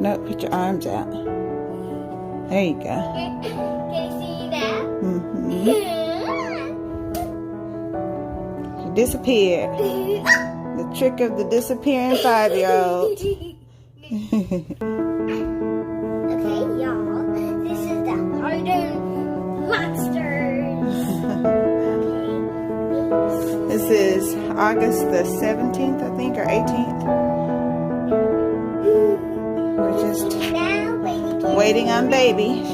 No, put your arms out. There you go. Can you see that? Mm-hmm. She disappeared. The trick of the disappearing 5-year-old. Okay, y'all. This is the hardened monsters. This is August the 17th, I think, or 18th. We're just waiting on baby.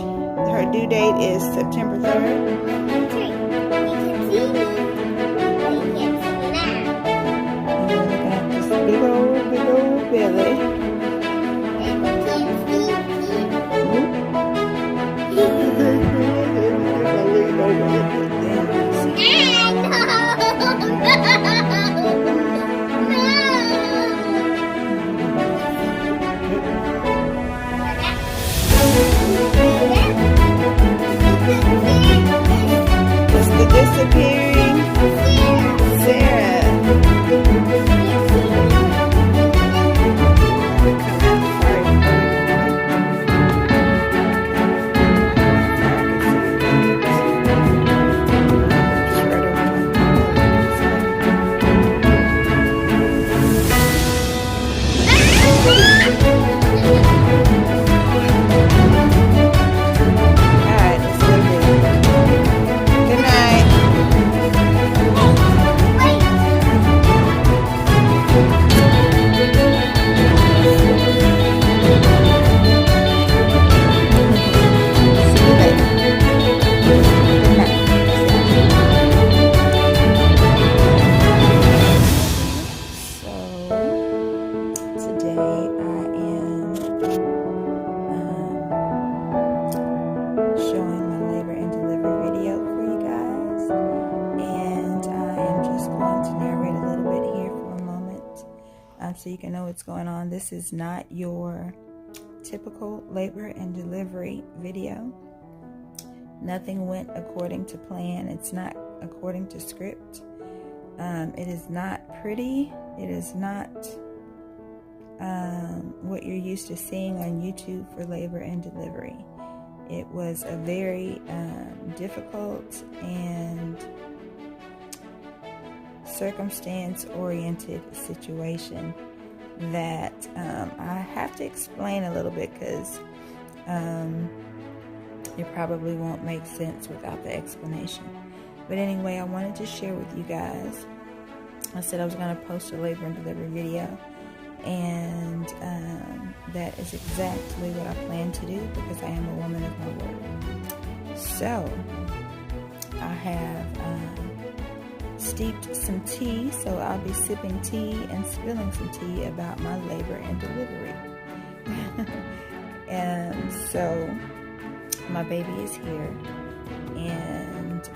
Her due date is September 3rd. That's right. You can see me, but you can't see me now. And then we got this big old belly. And you can't see me. so you can know what's going on. This is not your typical labor and delivery video. Nothing went according to plan. It's not according to script. It is not pretty. It is not what you're used to seeing on YouTube for labor and delivery. It was a very difficult and circumstance-oriented situation that I have to explain a little bit, because it probably won't make sense without the explanation. But anyway, I wanted to share with you guys. I said I was going to post a labor and delivery video, and that is exactly what I plan to do, because I am a woman of my word. So I have steeped some tea, so I'll be sipping tea and spilling some tea about my labor and delivery. And so my baby is here, and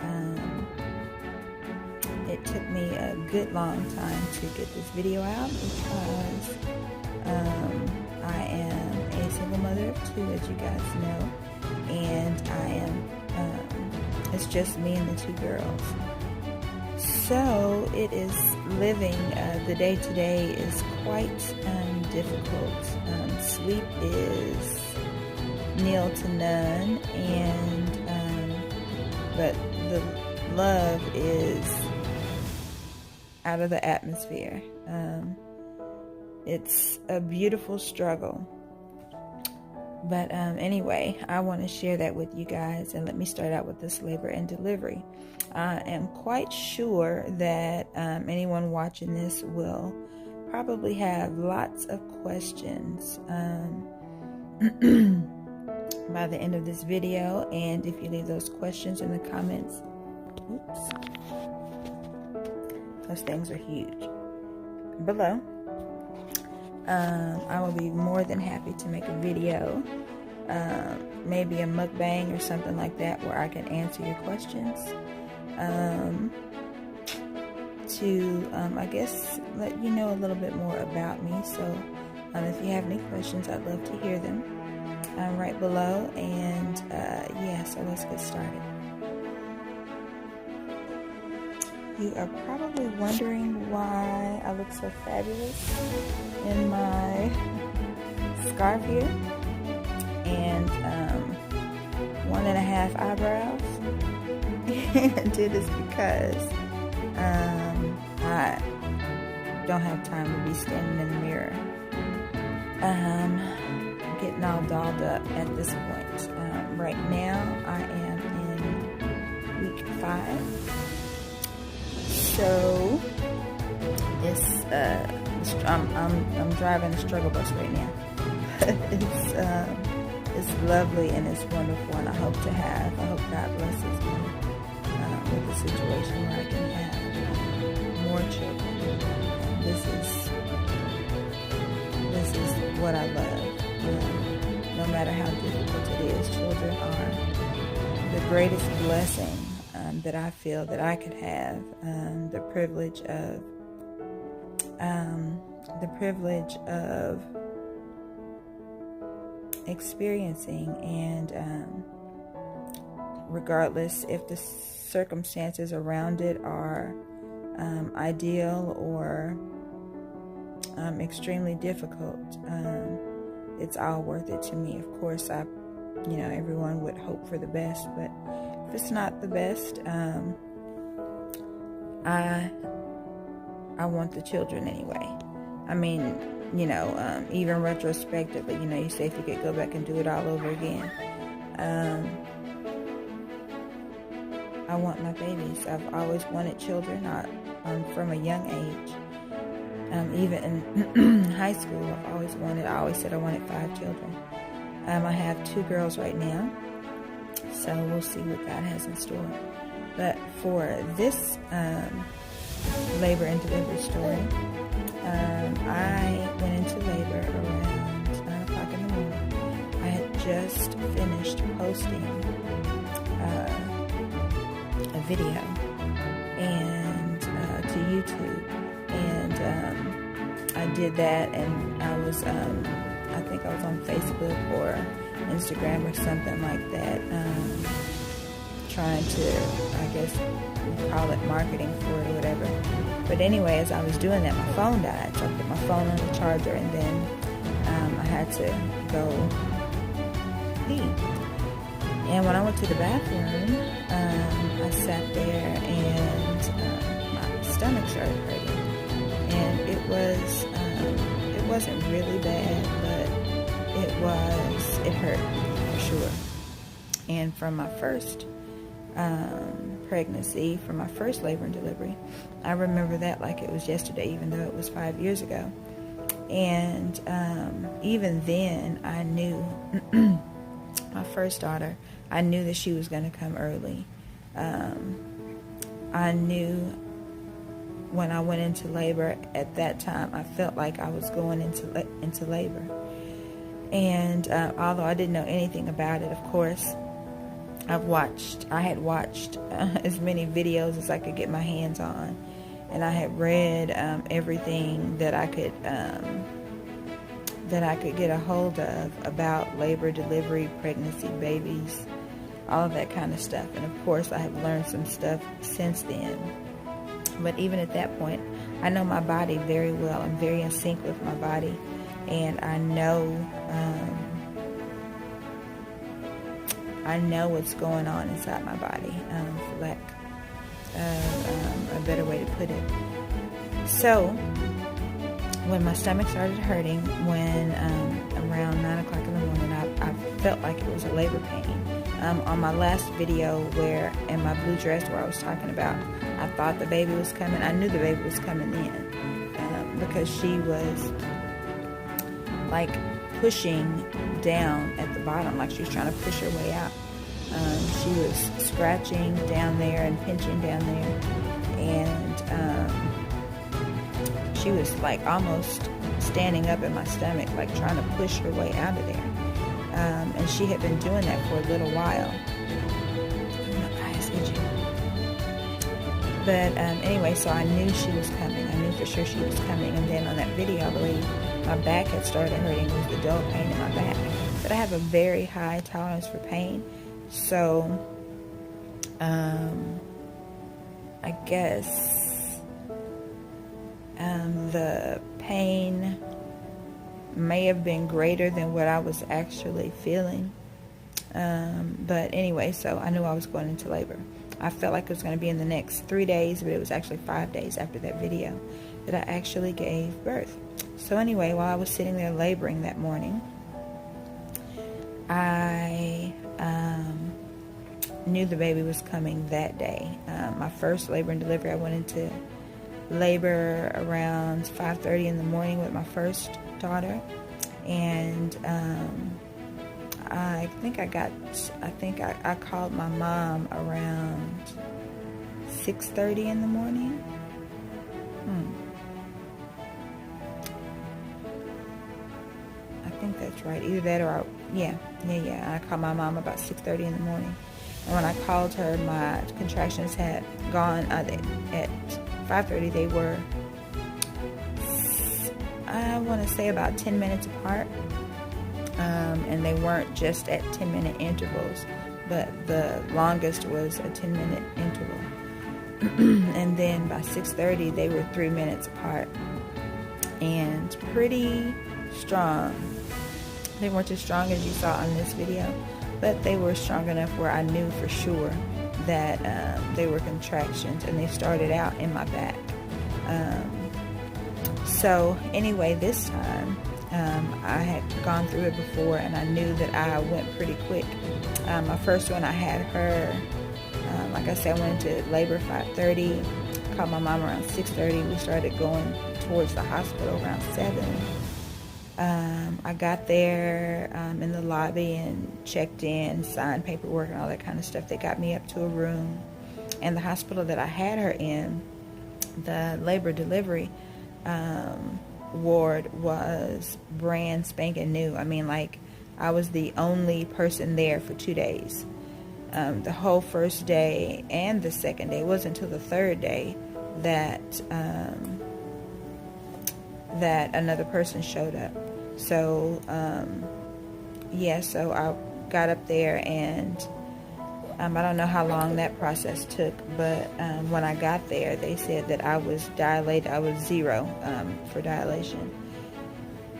it took me a good long time to get this video out, because I am a single mother of 2, as you guys know, and I am it's just me and the 2 girls. So it is living, the day-to-day is quite difficult. Sleep is nil to none, and but the love is out of the atmosphere. It's a beautiful struggle. But anyway, I want to share that with you guys, and let me start out with this labor and delivery. I am quite sure that anyone watching this will probably have lots of questions by the end of this video, and if you leave those questions in the comments, those things are huge, below, I will be more than happy to make a video, maybe a mukbang or something like that, where I can answer your questions, to I guess let you know a little bit more about me. So if you have any questions, I'd love to hear them right below. And yeah, so let's get started. You are probably wondering why I look so fabulous in my scarf here and 1.5 eyebrows. And it is because I don't have time to be standing in the mirror getting all dolled up at this point. Right now I am in week 5. So it's I'm driving a struggle bus right now. It's lovely and it's wonderful, and I hope God blesses me with a situation where I can have more children. This is what I love. No matter how difficult it is, children are the greatest blessing that I feel that I could have. The privilege of experiencing, and regardless if the circumstances around it are ideal or extremely difficult, it's all worth it to me. Of course, everyone would hope for the best, but if it's not the best, I want the children anyway. I mean, even retrospectively, you say if you could go back and do it all over again, I want my babies. I've always wanted children from a young age. Even in high school, I always said I wanted 5 children. I have 2 girls right now, so we'll see what God has in store. But for this labor and delivery story, I went into labor around 9 o'clock in the morning. I had just finished posting a video and to YouTube, and I did that, and I was, I think I was on Facebook or Instagram or something like that, trying to, I guess, call it marketing for it or whatever. But anyway, as I was doing that, my phone died, so I put my phone on the charger, and then I had to go pee. And when I went to the bathroom, I sat there and my stomach started hurting. And it wasn't really bad, but it hurt for sure. And from my first pregnancy, from my first labor and delivery, I remember that like it was yesterday, even though it was 5 years ago. And even then, I knew my first daughter, I knew that she was going to come early. I knew when I went into labor at that time, I felt like I was going into labor. And although I didn't know anything about it, of course, I had watched as many videos as I could get my hands on, and I had read everything that I could get a hold of about labor, delivery, pregnancy, babies, all of that kind of stuff. And of course, I have learned some stuff since then. But even at that point, I know my body very well. I'm very in sync with my body, and I know what's going on inside my body, for lack of a better way to put it. So when my stomach started hurting, when around 9 o'clock in the morning, I felt like it was a labor pain. On my last video, where in my blue dress, where I was talking about, I thought the baby was coming. I knew the baby was coming in because she was like pushing down at the bottom, like she was trying to push her way out. She was scratching down there and pinching down there, and she was like almost standing up in my stomach, like trying to push her way out of there. And she had been doing that for a little while. My eye is itching. But anyway, so I knew she was coming. I knew for sure she was coming. And then on that video, I believe my back had started hurting. It was the dull pain in my back. But I have a very high tolerance for pain. So, I guess the pain may have been greater than what I was actually feeling. But anyway, so I knew I was going into labor. I felt like it was going to be in the next 3 days, but it was actually 5 days after that video that I actually gave birth. So anyway, while I was sitting there laboring that morning, I knew the baby was coming that day. My first labor and delivery, I went into labor around 5:30 in the morning with my first daughter, and I think I called my mom around 6:30 in the morning. I think that's right. Either that or I called my mom about 6:30 in the morning. And when I called her, my contractions had gone at 5:30. They were, I want to say, about 10 minutes apart. And they weren't just at 10-minute intervals, but the longest was a 10-minute interval. And then by 6:30, they were 3 minutes apart, and pretty strong. They weren't as strong as you saw on this video, but they were strong enough where I knew for sure that they were contractions, and they started out in my back. So anyway, this time, I had gone through it before, and I knew that I went pretty quick. My first one, I had her, like I said, I went into labor 5:30, called my mom around 6:30. We started going towards the hospital around 7. I got there in the lobby and checked in, signed paperwork and all that kind of stuff. They got me up to a room, and the hospital that I had her in, the labor delivery ward, was brand spanking new. I mean, like, I was the only person there for 2 days. The whole first day and the second day. It wasn't until the third day that that another person showed up. So so I got up there, and I don't know how long that process took, but when I got there, they said that I was dilated. I was 0 for dilation.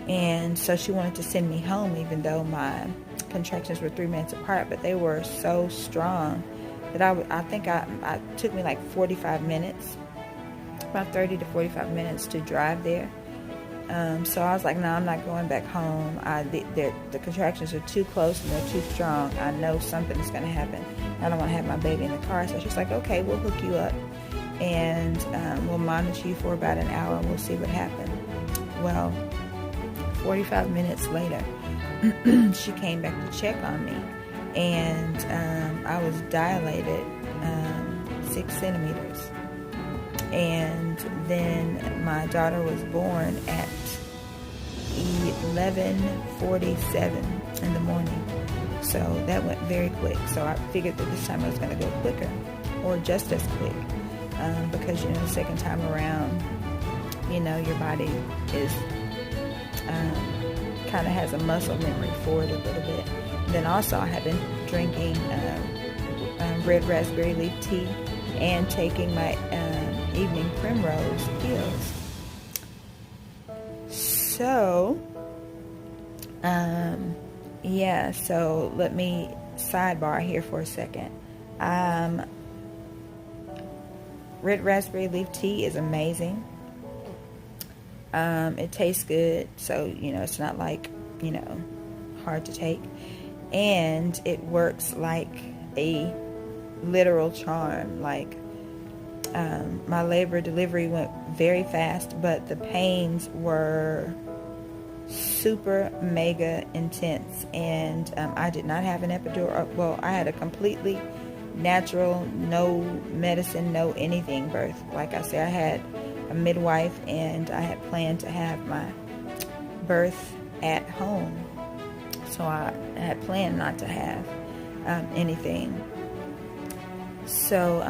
And so she wanted to send me home, even though my contractions were 3 minutes apart, but they were so strong that I think it took me like 45 minutes, about 30 to 45 minutes to drive there. So I was like, no, I'm not going back home. The contractions are too close and they're too strong. I know something's going to happen. I don't want to have my baby in the car. So she's like, okay, we'll hook you up, and we'll monitor you for about an hour, and we'll see what happens. Well, 45 minutes later, she came back to check on me, and I was dilated 6 centimeters. And then my daughter was born at 11:47 in the morning. So that went very quick. So I figured that this time I was going to go quicker, or just as quick, because, the second time around, your body is kind of has a muscle memory for it a little bit. And then also I had been drinking red raspberry leaf tea and taking my evening primrose pills. So, so let me sidebar here for a second. Red raspberry leaf tea is amazing. It tastes good, so, it's not like, hard to take. And it works like a literal charm. Like, my labor delivery went very fast, but the pains were super mega intense, and I did not have an epidural. Well, I had a completely natural, no medicine, no anything birth. Like I said, I had a midwife, and I had planned to have my birth at home, so I had planned not to have anything. So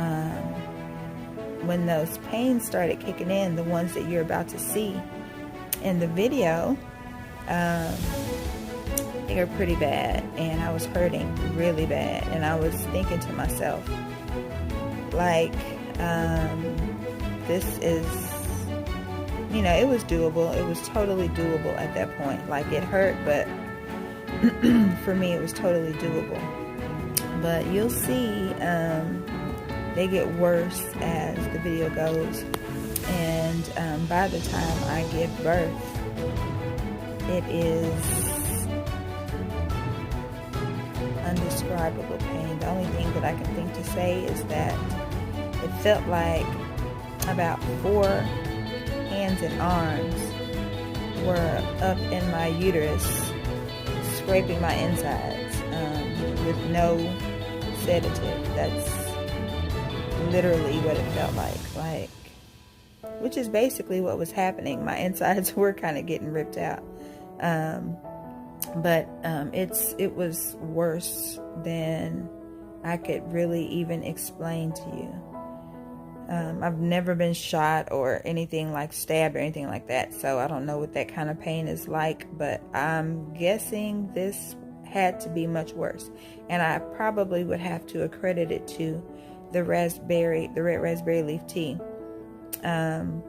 when those pains started kicking in, the ones that you're about to see in the video, they were pretty bad, and I was hurting really bad, and I was thinking to myself, like, this is, it was doable. It was totally doable at that point. Like, it hurt, but for me it was totally doable. But you'll see, they get worse as the video goes, and by the time I give birth, it is undescribable pain. The only thing that I can think to say is that it felt like about 4 hands and arms were up in my uterus, scraping my insides with no sedative. That's literally what it felt like, which is basically what was happening. My insides were kind of getting ripped out, but it was worse than I could really even explain to you. I've never been shot or anything, like stabbed or anything like that, so I don't know what that kind of pain is like, but I'm guessing this had to be much worse, and I probably would have to accredit it to the red raspberry leaf tea, and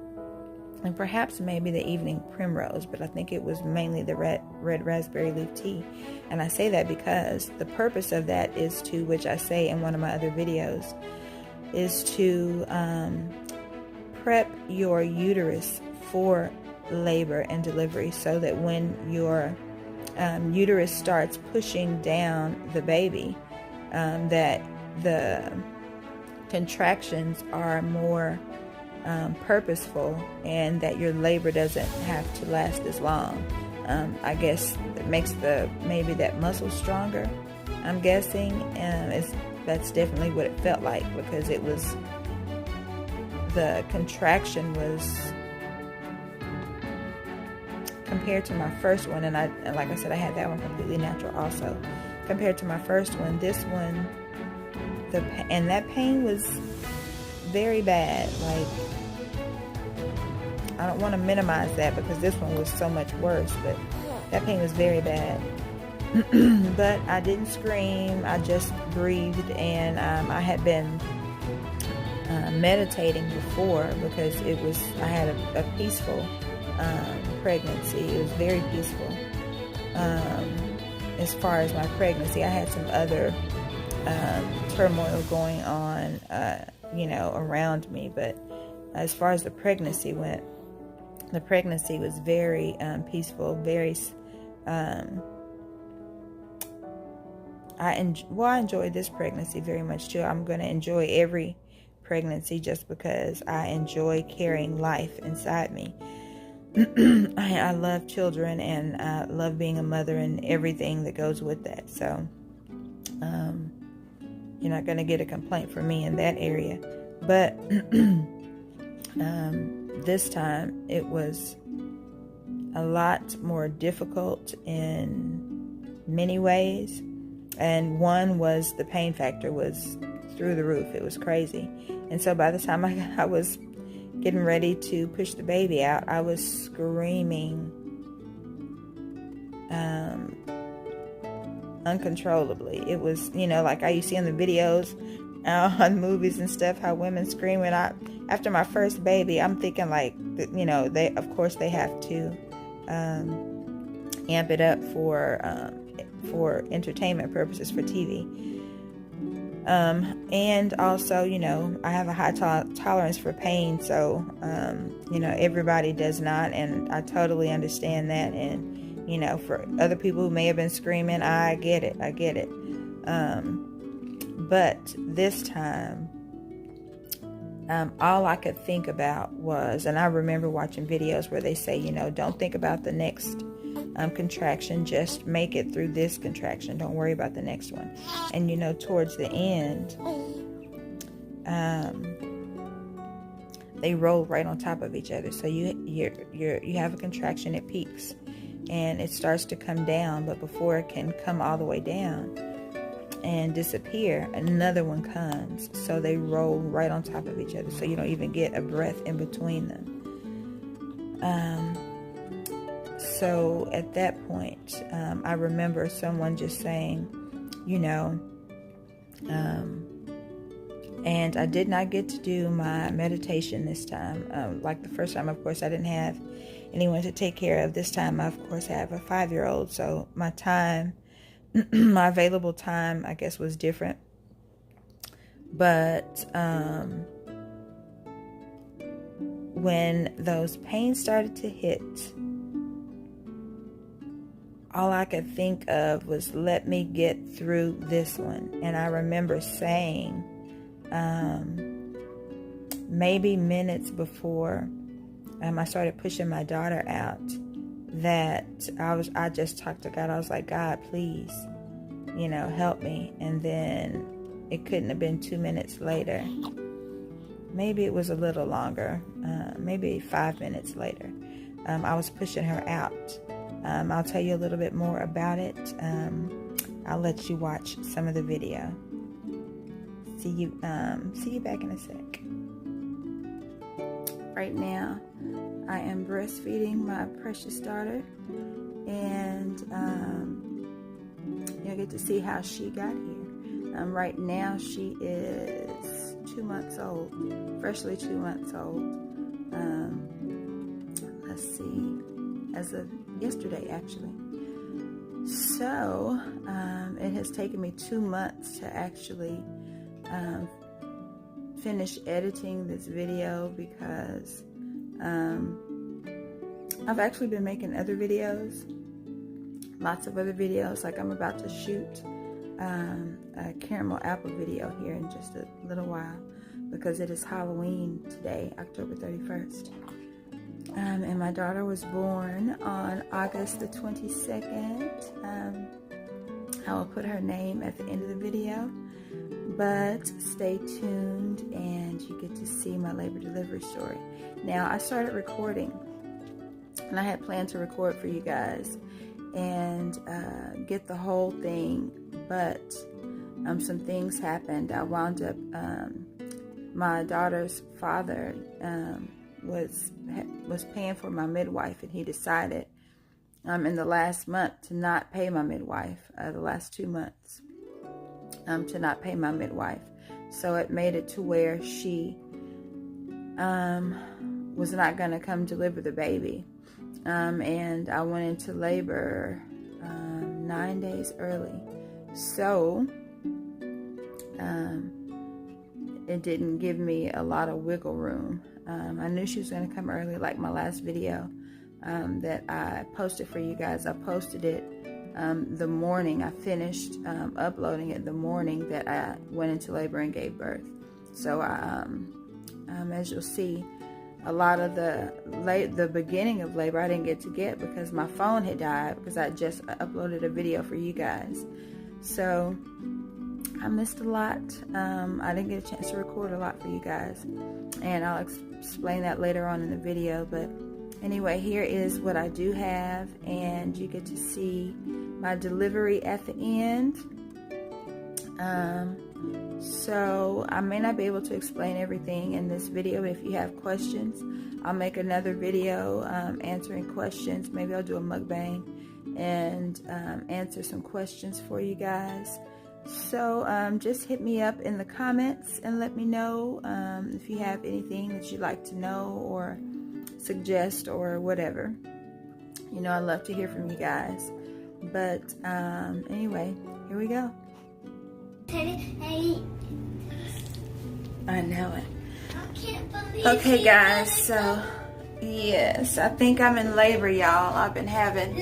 perhaps maybe the evening primrose, but I think it was mainly the red raspberry leaf tea. And I say that because the purpose of that is to, which I say in one of my other videos, is to prep your uterus for labor and delivery, so that when your uterus starts pushing down the baby, that the contractions are more purposeful, and that your labor doesn't have to last as long. I guess it makes maybe that muscle stronger, I'm guessing. That's definitely what it felt like, because the contraction was, compared to my first one, and like I said, I had that one completely natural also. Compared to my first one, this one, and that pain was very bad. Like, I don't want to minimize that because this one was so much worse, but that pain was very bad. But I didn't scream. I just breathed, and I had been meditating before because I had a peaceful pregnancy. It was very peaceful. As far as my pregnancy, I had some other turmoil going on, around me. But as far as the pregnancy went, the pregnancy was very peaceful, very. I enjoyed this pregnancy very much too. I'm going to enjoy every pregnancy just because I enjoy carrying life inside me. I love children, and I love being a mother and everything that goes with that. So you're not going to get a complaint from me in that area. But this time it was a lot more difficult in many ways. And one was the pain factor was through the roof. It was crazy. And so by the time I was getting ready to push the baby out, I was screaming uncontrollably. It was, like you see in the videos on movies and stuff, how women scream. And after my first baby, I'm thinking like, they have to amp it up for entertainment purposes, for TV. And also, I have a high tolerance for pain, so, everybody does not, and I totally understand that. And, for other people who may have been screaming, I get it. But this time, all I could think about was, and I remember watching videos where they say, don't think about the next contraction, just make it through this contraction, don't worry about the next one. And towards the end, they roll right on top of each other. So you have a contraction, it peaks and it starts to come down, but before it can come all the way down and disappear, another one comes. So they roll right on top of each other, so you don't even get a breath in between them. So at that point, I remember someone just saying, and I did not get to do my meditation this time. Like the first time, of course, I didn't have anyone to take care of. This time, I, of course, have a 5-year-old. So my time, my available time, I guess, was different. But when those pains started to hit, all I could think of was, let me get through this one. And I remember saying, maybe minutes before I started pushing my daughter out, that I just talked to God. I was like, God, please, help me. And then it couldn't have been 2 minutes later. Maybe it was a little longer, maybe 5 minutes later. I was pushing her out. I'll tell you a little bit more about it. I'll let you watch some of the video. See you back in a sec. Right now, I am breastfeeding my precious daughter, and you'll get to see how she got here. Right now, she is 2 months old, freshly 2 months old. Let's see, as of yesterday, actually. So, it has taken me 2 months to actually finish editing this video because I've actually been making other videos, lots of other videos. Like I'm about to shoot a caramel apple video here in just a little while because it is Halloween today, October 31st. And my daughter was born on August the 22nd. I will put her name at the end of the video, but stay tuned and you get to see my labor delivery story. Now, I started recording, and I had planned to record for you guys and get the whole thing, but some things happened. I wound up, my daughter's father was paying for my midwife, and he decided in the last month to not pay my midwife, the last 2 months, to not pay my midwife. So it made it to where she was not going to come deliver the baby. And I went into labor 9 days early. So it didn't give me a lot of wiggle room. I knew she was going to come early, like my last video that I posted for you guys. I posted it the morning. I finished uploading it the morning that I went into labor and gave birth. So as you'll see, a lot of the beginning of labor I didn't get to get because my phone had died, because I just uploaded a video for you guys. So I missed a lot. I didn't get a chance to record a lot for you guys, and I'll explain that later on in the video. But anyway, here is what I do have, and you get to see my delivery at the end. So I may not be able to explain everything in this video, but if you have questions, I'll make another video answering questions. Maybe I'll do a mukbang and answer some questions for you guys. So just hit me up in the comments and let me know if you have anything that you'd like to know or suggest or whatever. You know, I love to hear from you guys. But anyway, here we go. I know it. I can't believe Okay, guys, so yes, I think I'm in labor, y'all. I've been having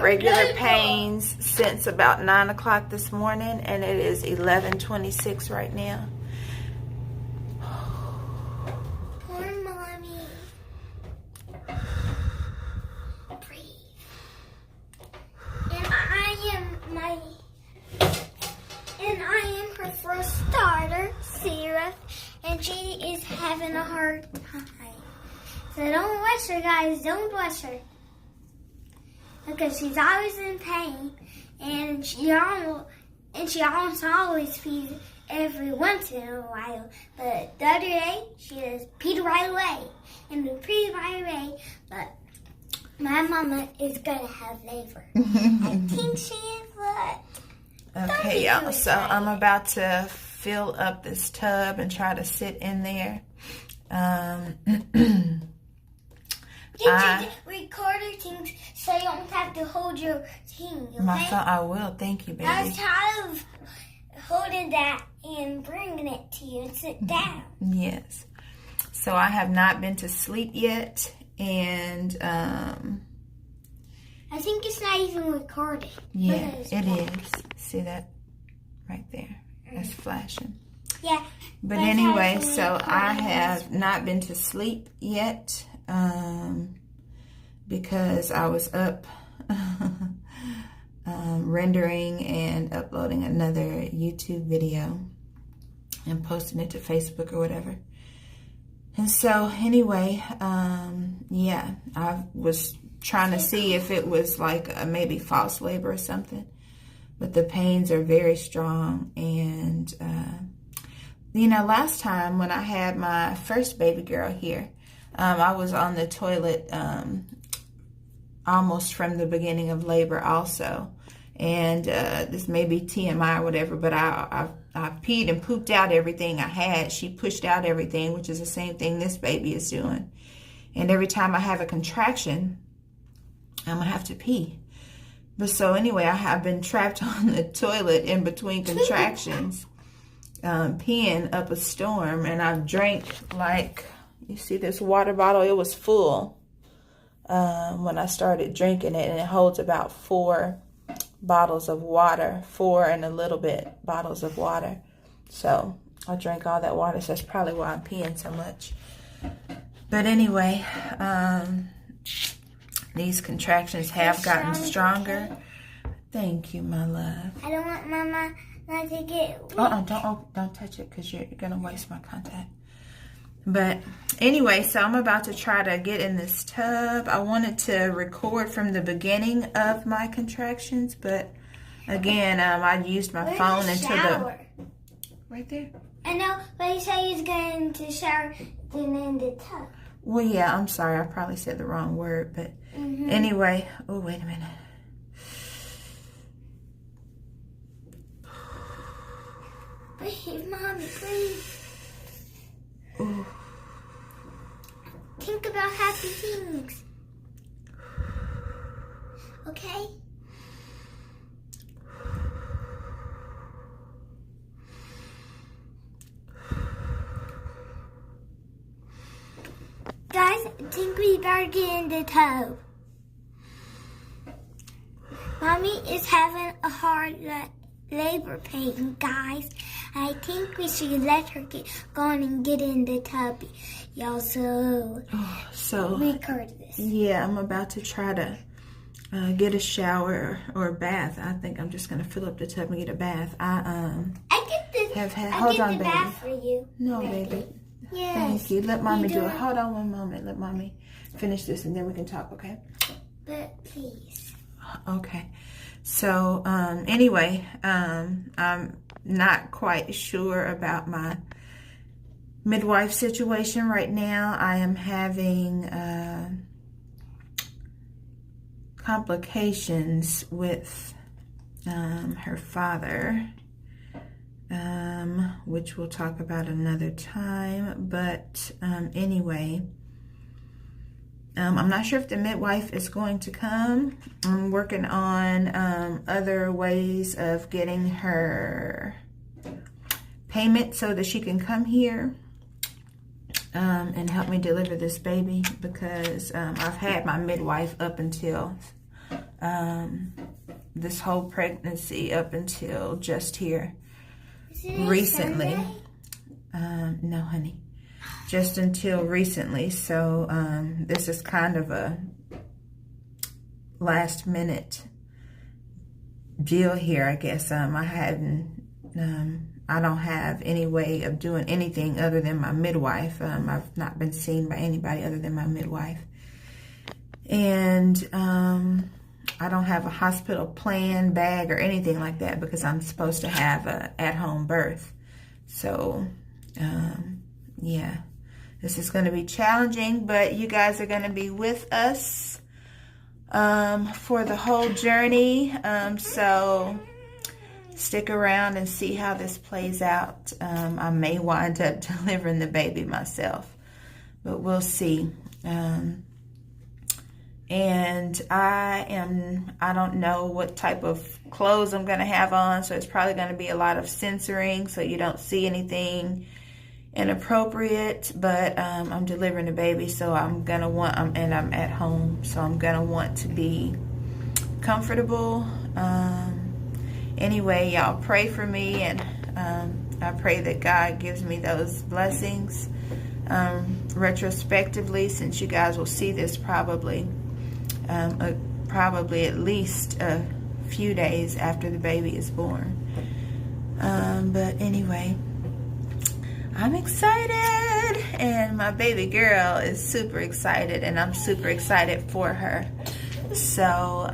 regular pains since about 9 o'clock this morning, and it is 11:26 right now. Poor mommy. Breathe. And I am her first daughter, Sarah, and she is having a hard time. So don't rush her, guys. Don't rush her. Because she's always in pain, and she almost always pees every once in a while. But the other day, she just peed right away. And we peed right away, but my mama is going to have labor. I think she is, but... Okay, y'all, so I'm about to fill up this tub and try to sit in there. You recorder things so you don't have to hold your thing, okay? My phone, I will. Thank you, baby. I was tired of holding that and bringing it to you and sit down. Yes. So I have not been to sleep yet, and I think it's not even recording. Yeah, it is. See that right there? That's flashing. Yeah. But anyway, so I have not been to sleep yet because I was up rendering and uploading another YouTube video and posting it to Facebook or whatever. And so anyway, yeah, I was trying to see if it was like a maybe false labor or something. But the pains are very strong. And, you know, last time when I had my first baby girl here, I was on the toilet almost from the beginning of labor also. And this may be TMI or whatever, but I peed and pooped out everything I had. She pushed out everything, which is the same thing this baby is doing. And every time I have a contraction, I'm going to have to pee. But so anyway, I have been trapped on the toilet in between contractions, peeing up a storm. And I've drank, like, you see this water bottle? It was full when I started drinking it. And it holds about 4 bottles of water, 4 and a little bit bottles of water. So I drank all that water. So that's probably why I'm peeing so much. But anyway, these contractions have gotten stronger. Thank you, my love. I don't want Mama not to get weak. Don't touch it because you're going to waste my contact. But anyway, so I'm about to try to get in this tub. I wanted to record from the beginning of my contractions, but again, I used my phone until the... Right there. I know, but he said he's going to shower then in the tub. Well, yeah, I'm sorry. I probably said the wrong word, but anyway. Oh, wait a minute. Breathe, Mommy, breathe. Ooh. Think about happy things. Okay? Guys, I think we better get in the tub. Mommy is having a hard labor pain, guys. I think we should let her go on and get in the tub. Y'all, so record this. Yeah, I'm about to try to get a shower or a bath. I think I'm just going to fill up the tub and get a bath. I get this. Hold on, the baby. bath for you. No, baby. Yes. Thank you. Let Mommy do it. Hold on one moment. Let Mommy finish this and then we can talk, okay? But please. Okay. So, anyway, I'm not quite sure about my midwife situation right now. I am having complications with her father, which we'll talk about another time. But anyway, I'm not sure if the midwife is going to come. I'm working on other ways of getting her payment so that she can come here and help me deliver this baby, because I've had my midwife up until this whole pregnancy, up until just here recently. No, honey. Just until recently. So this is kind of a last minute deal here, I guess. I don't have any way of doing anything other than my midwife. I've not been seen by anybody other than my midwife. And I don't have a hospital plan, bag, or anything like that, because I'm supposed to have a at-home birth. So, yeah, this is going to be challenging, but you guys are going to be with us for the whole journey. So stick around and see how this plays out. I may wind up delivering the baby myself, but we'll see. And I don't know what type of clothes I'm going to have on, so it's probably going to be a lot of censoring so you don't see anything inappropriate. But I'm delivering a baby, so I'm going to want, and I'm at home, so I'm going to want to be comfortable. Anyway, y'all pray for me, and I pray that God gives me those blessings retrospectively, since you guys will see this probably at least a few days after the baby is born. But anyway, I'm excited, and my baby girl is super excited, and I'm super excited for her. So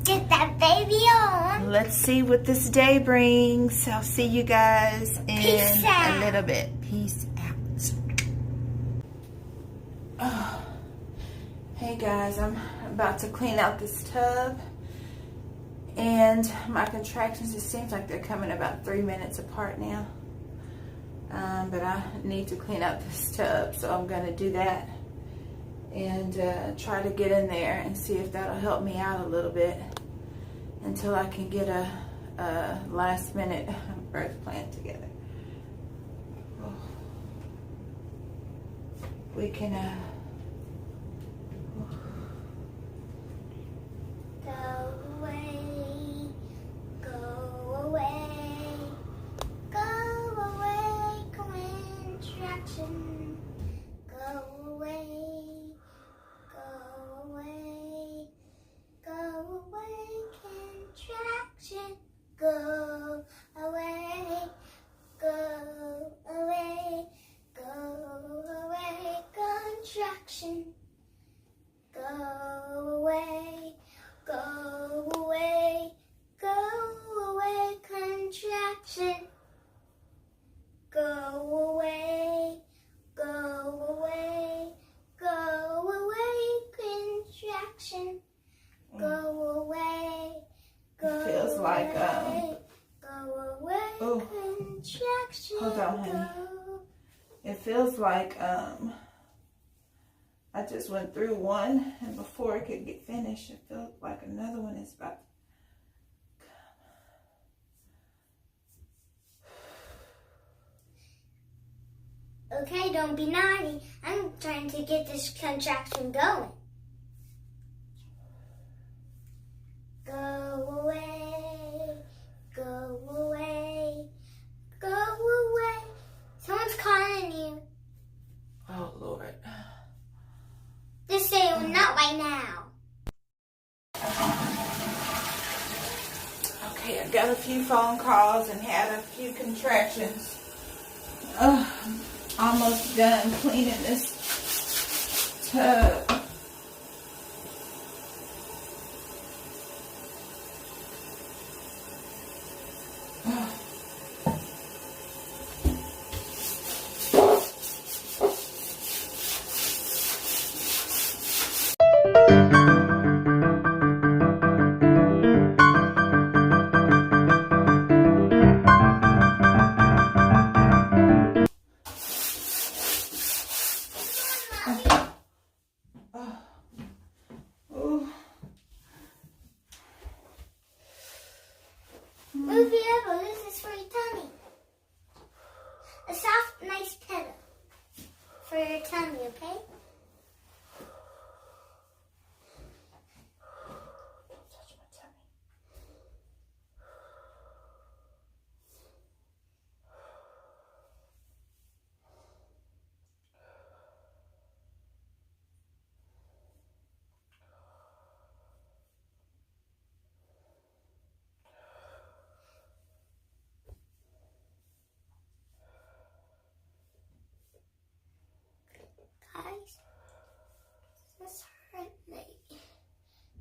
get that baby on. Let's see what this day brings. I'll see you guys in a little bit. Peace out. Oh. Hey guys, I'm about to clean out this tub, and my contractions, it seems like they're coming about 3 minutes apart now. But I need to clean out this tub, so I'm going to do that and try to get in there and see if that'll help me out a little bit until I can get a last minute birth plan together. We can go away, go away, go away, contraction, go away, go away, go away, contraction, go away, go away, go away, contraction, go away, go away, go away, contraction, go away, go away. contraction Hold on, honey. go? It feels like I just went through one, and before it could get finished, it felt like another one is about to. Okay, don't be naughty. I'm trying to get this contraction going. Go away, go away, go away. Someone's calling you. Oh, Lord. Just say, well, not right now. Okay, I got a few phone calls and had a few contractions. Almost done cleaning this tub. Move your elbow. This is for your tummy. A soft, nice pillow for your tummy, okay? Don't touch my tummy. Guys, this hurt me.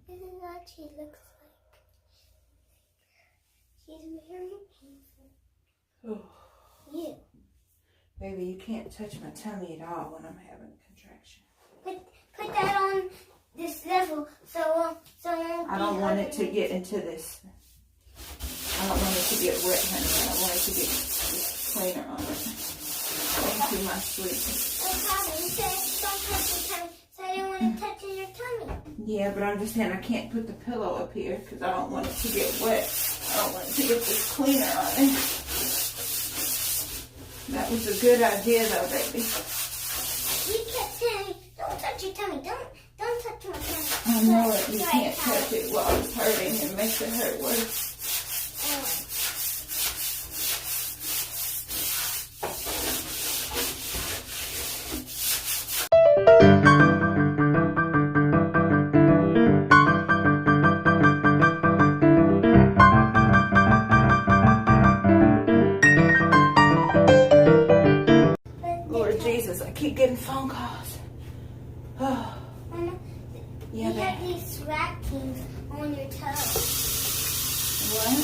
This is what she looks like. She's very painful. Oh. You. Baby, you can't touch my tummy at all when I'm having a contraction. Put that on this level so it won't I don't want it to get into this. I don't want it to get wet, honey. I don't want it to get this cleaner on it. Thank you, my sweet. No problem. You said don't touch your tummy, so I didn't want to touch your tummy. Yeah, but I'm just saying I can't put the pillow up here because I don't want it to get wet. I don't want it to get this cleaner on it. That was a good idea, though, baby. You kept saying, don't touch your tummy. Don't touch my tummy. I know it. You can't touch it while it's hurting. It makes it hurt worse. Lord Jesus, I keep getting phone calls. Oh, Mama, yeah, you have babe. these wrappings on your toes. What? You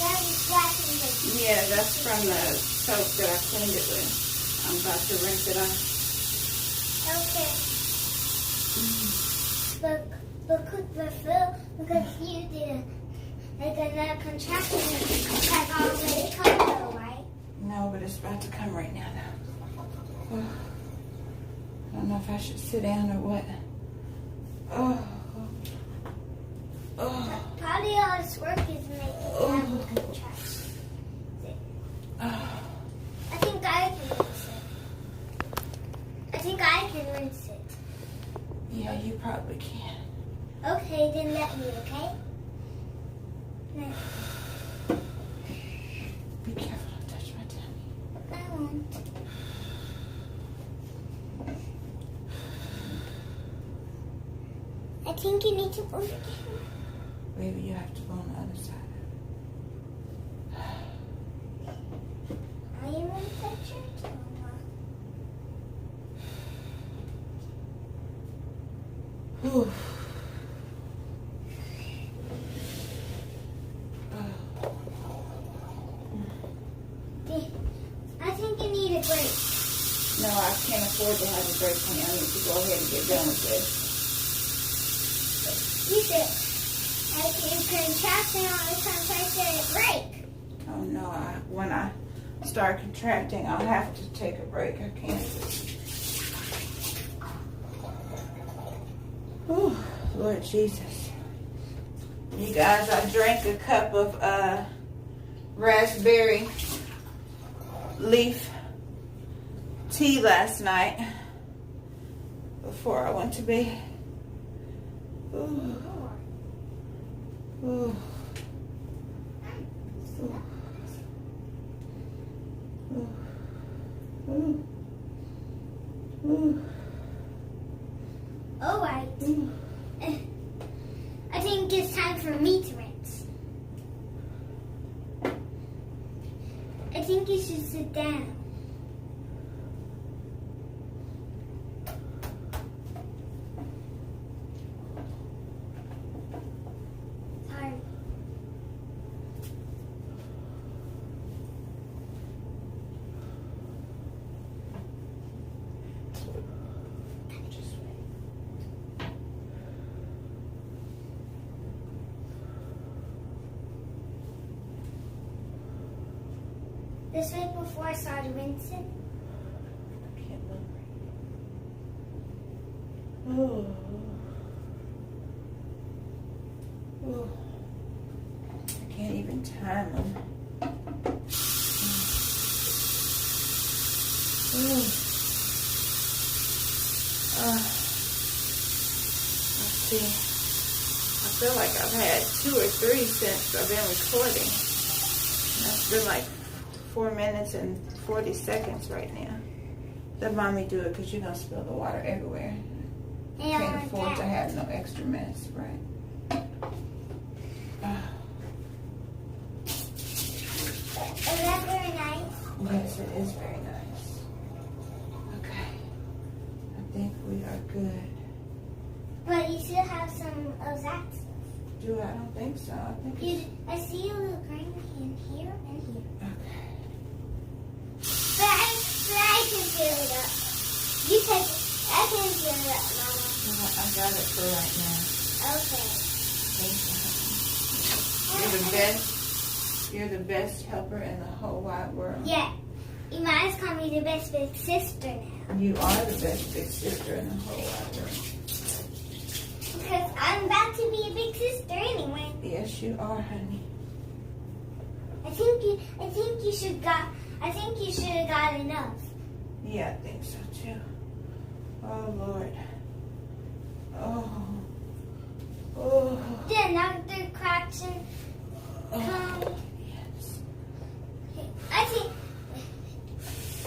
have these wrappings. Yeah, that's from the soap that I cleaned it with. I'm about to rinse it off. Okay. Look at the fill because you did like another contraction has already come though, right? No, but it's about to come right now, though. Oh, I don't know if I should sit down or what. Oh. Oh. Probably all this work is making you have a contraction. Oh. I think I can rinse it. Yeah, you probably can. Okay, then let me, okay? No, Be careful, don't touch my tummy. I won't. I think you need to move it. Baby, you have to go on the other side Are you going to touch your tummy? of it. Whew. I think you need a break. No, I can't afford to have a break, honey. I need to go ahead and get done with this. You said, like, you contraction all the time, so I said break. Oh no, start contracting, I'll have to take a break. I can't. Whew, Lord Jesus. You guys, I drank a cup of raspberry leaf tea last night before I went to bed. Ooh. Ooh. All right. I think it's time for me to rinse. I think you should sit down. Sorry. This way before I started rinsing. I can't move. Oh. I can't even time them. Let's see. I feel like I've had 2 or 3 since I've been recording. That's been like 4 minutes and 40 seconds right now. Let mommy do it because you're going to spill the water everywhere. Yeah, Can't afford to have no extra mess, right? Is that very nice? Yes, it is very nice. Okay. I think we are good. But you still have some of that stuff. Do I don't think so. I think it's... I see a little green in here and here. Okay. But I can fill it up. You take it. I can fill it up, Mama. I got it for right now. Okay. Thank you. You're the best. You're the best helper in the whole wide world. Yeah. You might as call me the best big sister now. You are the best big sister in the whole wide world. Because I'm about to be a big sister anyway. Yes, you are, honey. I think you should have got enough. Yeah, I think so too. Oh Lord. Oh. Oh. Then after cracks and Oh. Yes. I think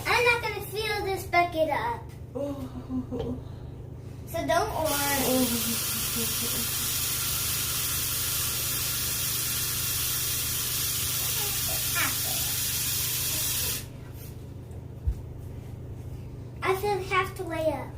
I'm not gonna fill this bucket up. Oh. So don't worry. I feel have to lay up.